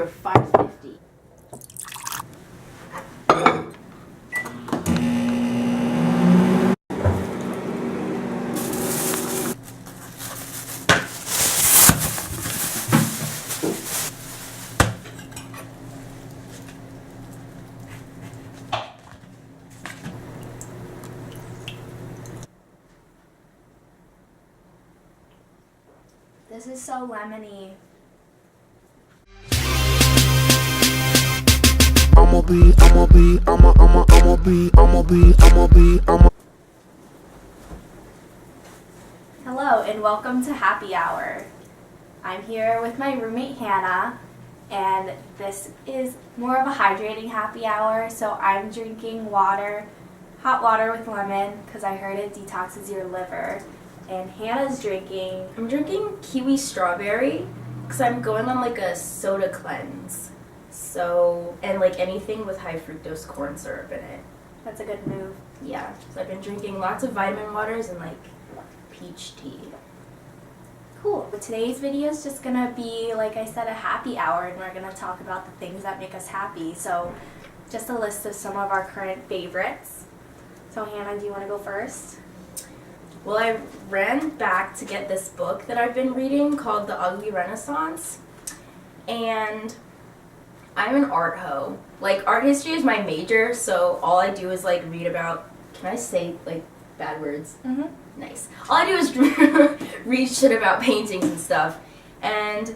were $5.50. This is so lemony. Hello and welcome to Happy Hour. I'm here with my roommate Hannah, and this is more of a hydrating happy hour. So I'm drinking water, hot water with lemon, because I heard it detoxes your liver. And Hannah's drinking, I'm drinking kiwi strawberry because I'm going on like a soda cleanse. So, and like anything with high fructose corn syrup in it. that's a good move. Yeah, so I've been drinking lots of vitamin waters and like peach tea. Cool. Today's video is just going to be, like I said, a happy hour, and we're going to talk about the things that make us happy. So just a list of some of our current favorites. So Hannah, do you want to go first? Well, I ran back to get this book that I've been reading called The Ugly Renaissance, and I'm an art hoe. Like, art history is my major, so all I do is like read about, can I say like bad words? Mm-hmm. Nice. All I do is read shit about paintings and stuff, and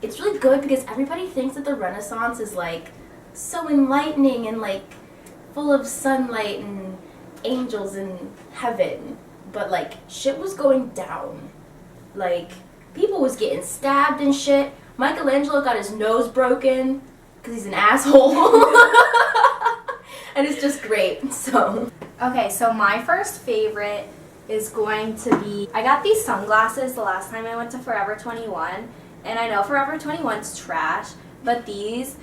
it's really good because everybody thinks that the Renaissance is like so enlightening and like full of sunlight and angels in heaven, but like shit was going down. Like people was getting stabbed and shit. Michelangelo got his nose broken because he's an asshole. And it's just great. So Okay, so my first favorite is going to be, I got these sunglasses the last time I went to Forever 21, and I know Forever 21's trash, but these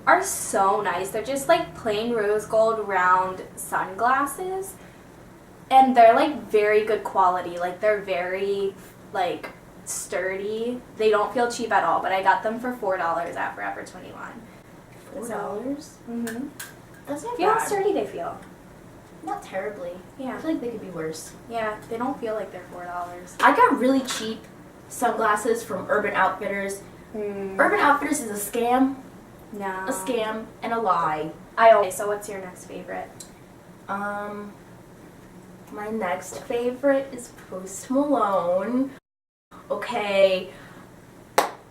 are so nice. They're just like plain rose gold round sunglasses, and they're like very good quality. Like they're very like sturdy. They don't feel cheap at all, but I got them for $4 at Forever 21. $4? Mm-hmm. That's not Feel how bad. sturdy they feel. Not terribly. Yeah. I feel like they could be worse. Yeah, they don't feel like they're $4. I got really cheap sunglasses from Urban Outfitters. Urban Outfitters is a scam. No. A scam and a lie. Okay, so what's your next favorite? My next favorite is Post Malone. Okay,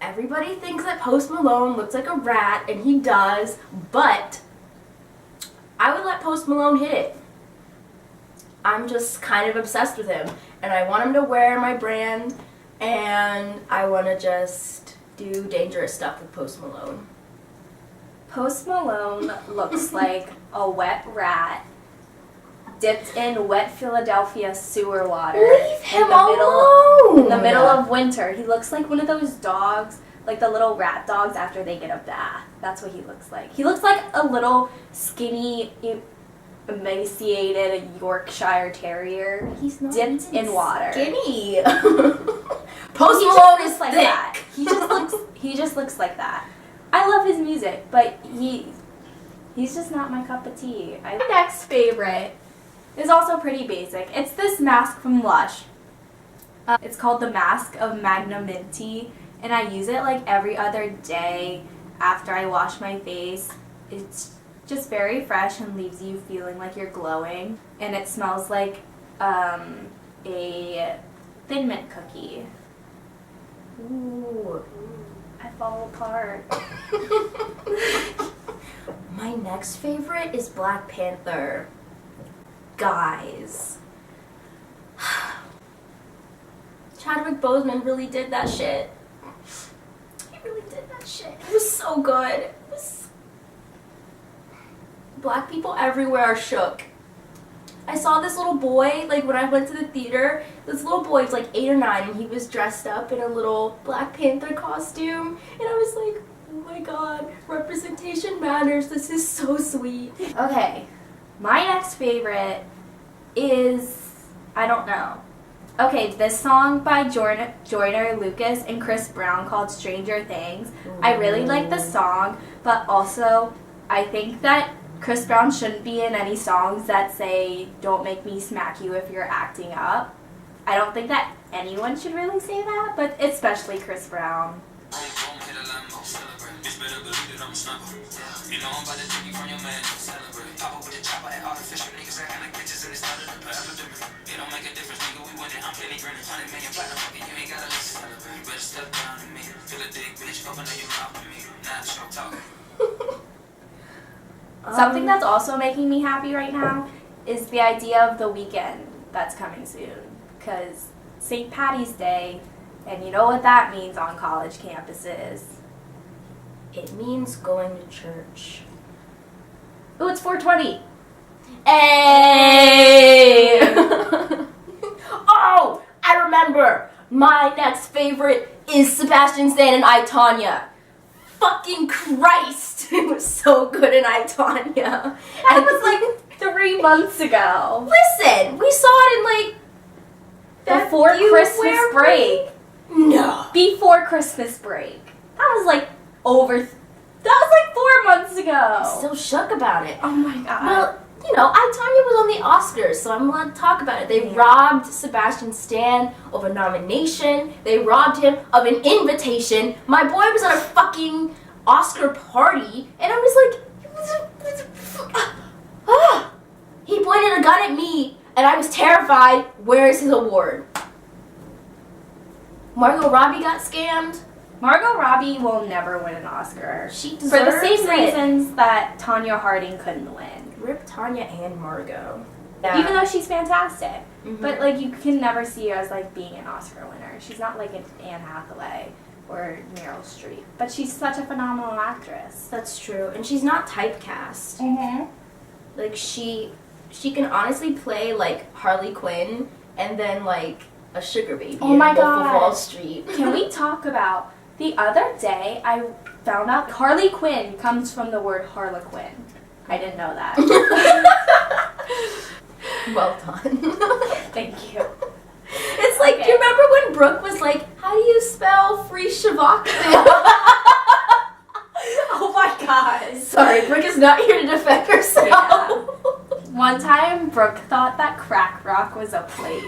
everybody thinks that Post Malone looks like a rat, and he does, but I would let Post Malone hit it. I'm just kind of obsessed with him, and I want him to wear my brand, and I want to just do dangerous stuff with Post Malone. Post Malone looks like a wet rat dipped in wet Philadelphia sewer water. Leave him alone! In the alone! middle of winter. He looks like one of those dogs, like the little rat dogs after they get a bath. That's what he looks like. He looks like a little skinny, emaciated Yorkshire Terrier. He's not dipped in water. Skinny. Post He Malone just is like thick. that. He just looks like that. I love his music, but he's just not my cup of tea. My next favorite is also pretty basic. It's this mask from Lush. It's called the Mask of Magnanimity, and I use it like every other day after I wash my face. It's just very fresh and leaves you feeling like you're glowing, and it smells like a Thin Mint cookie. Ooh. I fall apart. My next favorite is Black Panther. Guys. Chadwick Boseman really did that shit. He really did that shit. It was so good. Black people everywhere are shook. I saw this little boy, like when I went to the theater, this little boy was like 8 or 9 and he was dressed up in a little Black Panther costume, and I was like, oh my god, representation matters, this is so sweet. Okay, my next favorite is, I don't know. Okay, this song by Joyner Lucas and Chris Brown called Stranger Things. I really like the song, but also I think that Chris Brown shouldn't be in any songs that say, "Don't make me smack you if you're acting up." I don't think that anyone should really say that, but especially Chris Brown. Something that's also making me happy right now is the idea of the weekend that's coming soon. Because St. Patty's Day, and you know what that means on college campuses. It means going to church. Ooh, it's 420. Hey! Oh, I remember. My next favorite is Sebastian Stan and I, Tonya. Fucking Christ! It was so good in I, Tonya. That was like 3 months ago. Listen, we saw it in like Before Christmas break. No. Before Christmas break. That was like 4 months ago. I'm still shook about it. Oh my god. Well, you know, I, Tonya was on the Oscars, so I'm allowed to talk about it. They robbed Sebastian Stan of a nomination. They robbed him of an invitation. My boy was at a fucking Oscar party, and I was like, he pointed a gun at me, and I was terrified. Where's his award? Margot Robbie got scammed. Margot Robbie will never win an Oscar. She For the deserves same it. reasons that Tonya Harding couldn't win. Rip Tonya and Margot. Yeah. Even though she's fantastic. Mhm. But like you can never see her as like being an Oscar winner. She's not like an Anne Hathaway or Meryl Streep. But she's such a phenomenal actress. That's true. And she's not typecast. Mm-hmm. Like she can honestly play like Harley Quinn and then like a sugar baby Oh in my Wolf of God. Wall Street. Can we talk about the other day I found out Harley Quinn comes from the word Harlequin. I didn't know that. Well done. Thank you. It's like, do you remember when Brooke was like, how do you spell free Shavak? Oh my god. Sorry, Brooke is not here to defend herself. Yeah. One time Brooke thought that Crack Rock was a place.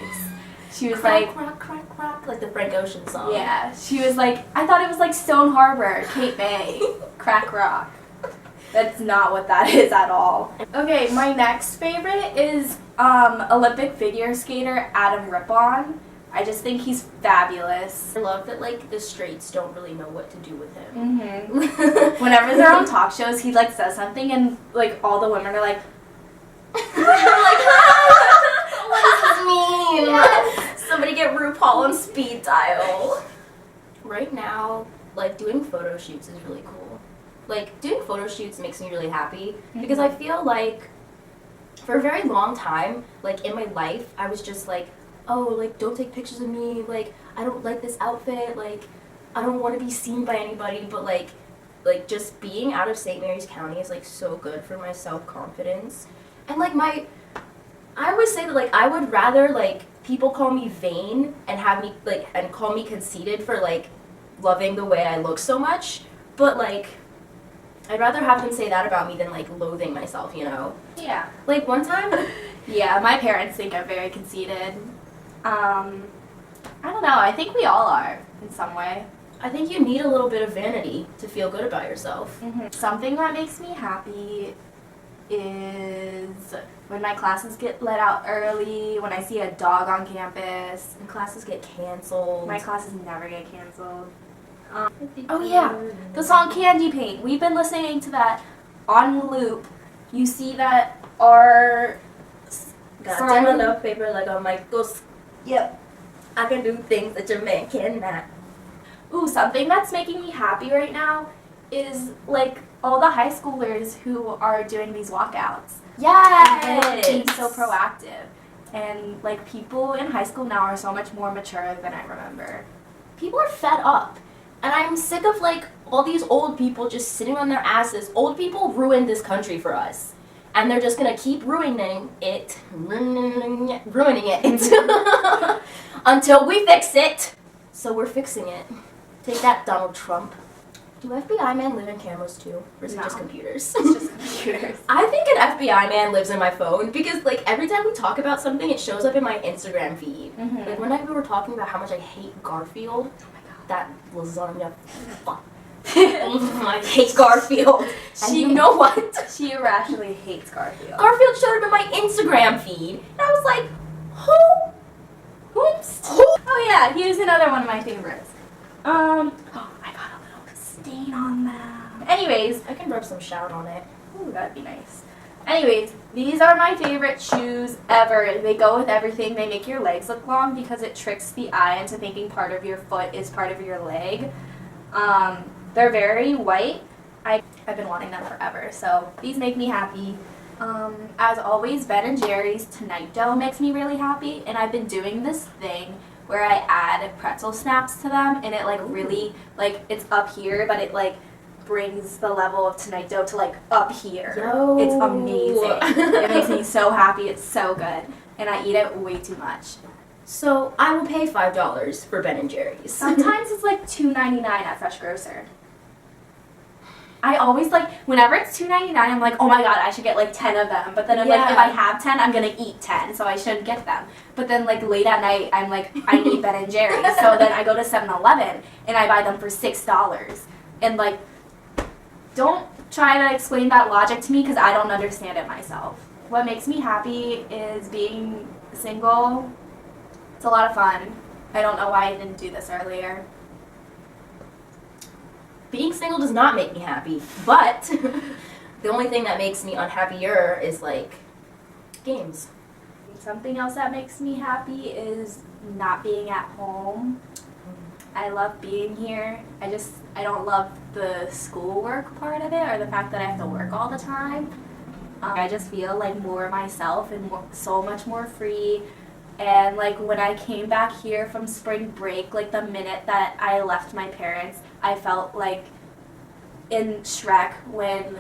She was Crack, like, rock, crack, rock, like the Frank Ocean song. yeah, she was like, I thought it was like Stone Harbor, Cape May, Crack Rock. That's not what that is at all. Okay, my next favorite is Olympic figure skater Adam Rippon. I just think he's fabulous. I love that like the straights don't really know what to do with him. Mm-hmm. Whenever they're on talk shows, he like says something and like all the women are like, like, what does this mean? Yes. Somebody get RuPaul on speed dial. Right now, like doing photo shoots is really cool. Like doing photo shoots makes me really happy because I feel like for a very long time, like in my life, I was just like, oh, like don't take pictures of me. Like I don't like this outfit. Like I don't want to be seen by anybody. But like just being out of St. Mary's County is like so good for my self-confidence. And like I always say that like I would rather like people call me vain and have me like and call me conceited for like loving the way I look so much, but like I'd rather have them say that about me than like loathing myself, you know? yeah. Like one time, Yeah, my parents think I'm very conceited. I don't know, I think we all are in some way. I think you need a little bit of vanity to feel good about yourself. Mm-hmm. Something that makes me happy is when my classes get let out early, when I see a dog on campus. And classes get canceled. My classes never get canceled. Oh yeah, the song Candy Paint. We've been listening to that on loop. You see that our Got song- down enough paper like on Michael's. Yep. I can do things that your man cannot. Ooh, something that's making me happy right now is like all the high schoolers who are doing these walkouts. And being so proactive. And like people in high school now are so much more mature than I remember. People are fed up. And I'm sick of like all these old people just sitting on their asses. Old people ruined this country for us. and they're just gonna keep ruining it until we fix it. So we're fixing it. Take that, Donald Trump. Do FBI men live in cameras too? Or is it just computers? It's just computers. I think an FBI man lives in my phone because, like, every time we talk about something, it shows up in my Instagram feed. Mm-hmm. Like, one night we were talking about how much I hate Garfield. Oh my god. That lasagna. Fuck. I hate Garfield. And you know what? She irrationally hates Garfield. Garfield showed up in my Instagram feed, and I was like, who? Oh yeah, he was another one of my favorites. Oh, I got a little stain on them. Anyways, I can rub some shout on it. ooh, that'd be nice. Anyways, these are my favorite shoes ever. They go with everything. They make your legs look long because it tricks the eye into thinking part of your foot is part of your leg. They're very white. I've been wanting them forever, so these make me happy. As always, Ben & Jerry's Tonight Dough makes me really happy, and I've been doing this thing where I add pretzel snaps to them, and it like really, like, it's up here, but it like brings the level of Tonight Dough to like up here. Yo. It's amazing. It makes me so happy. It's so good, and I eat it way too much. So I will pay $5 for Ben & Jerry's. Sometimes it's like $2.99 at Fresh Grocer. I always like, whenever it's $2.99, I'm like, oh my god, I should get like 10 of them. But then I'm like, if I have 10, I'm gonna eat 10, so I should get them. But then like late at night, I'm like, I need Ben & Jerry's. So then I go to 7-Eleven and I buy them for $6. And like, don't try to explain that logic to me because I don't understand it myself. What makes me happy is being single. It's a lot of fun. I don't know why I didn't do this earlier. Being single does not make me happy, but the only thing that makes me unhappier is, like, games. Something else that makes me happy is not being at home. I love being here. I don't love the schoolwork part of it or the fact that I have to work all the time. I just feel like more myself and so much more free. And like when I came back here from spring break, like the minute that I left my parents, I felt like in Shrek when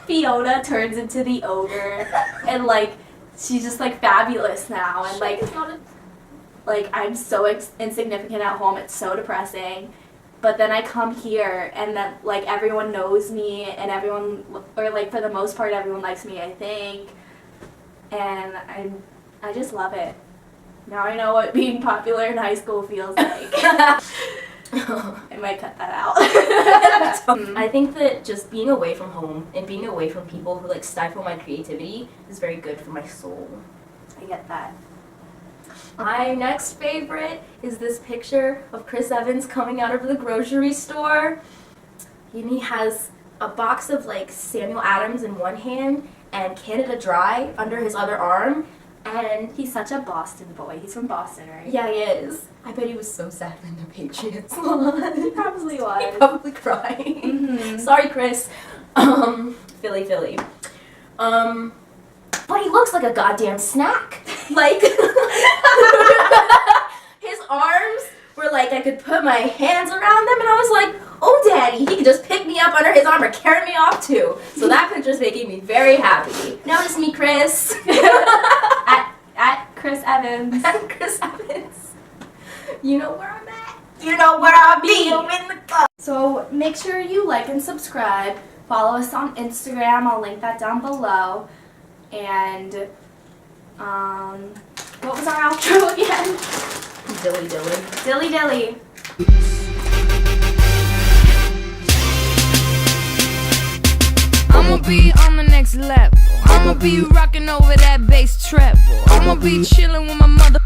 Fiona turns into the ogre and like she's just like fabulous now and like I'm so insignificant at home. It's so depressing. But then I come here and then like everyone knows me and everyone, or like for the most part everyone likes me, I think. And I just love it. Now I know what being popular in high school feels like. I might cut that out. I think that just being away from home and being away from people who like stifle my creativity is very good for my soul. I get that. My next favorite is this picture of Chris Evans coming out of the grocery store. And he has a box of like Samuel Adams in one hand and Canada Dry under his other arm. And He's such a Boston boy. He's from Boston, right? yeah, he is. I bet he was so sad when the Patriots won. He probably was. He probably crying. Mm-hmm. Sorry, Chris. Philly. But he looks like a goddamn snack. Like, his arms were like, I could put my hands around them, and I was like, oh, daddy, he could just pick me up under his arm or carry me off too. So that picture's making me very happy. Notice me, Chris. At Chris Evans. At Chris Evans. You know where I'm at. You know where I'll be. I'm in the club. So make sure you like and subscribe. Follow us on Instagram. I'll link that down below. And what was our outro again? Dilly dilly. Dilly dilly. I'ma be on the next level. I'ma be rocking over that bass treble. I'ma be chilling with my mother.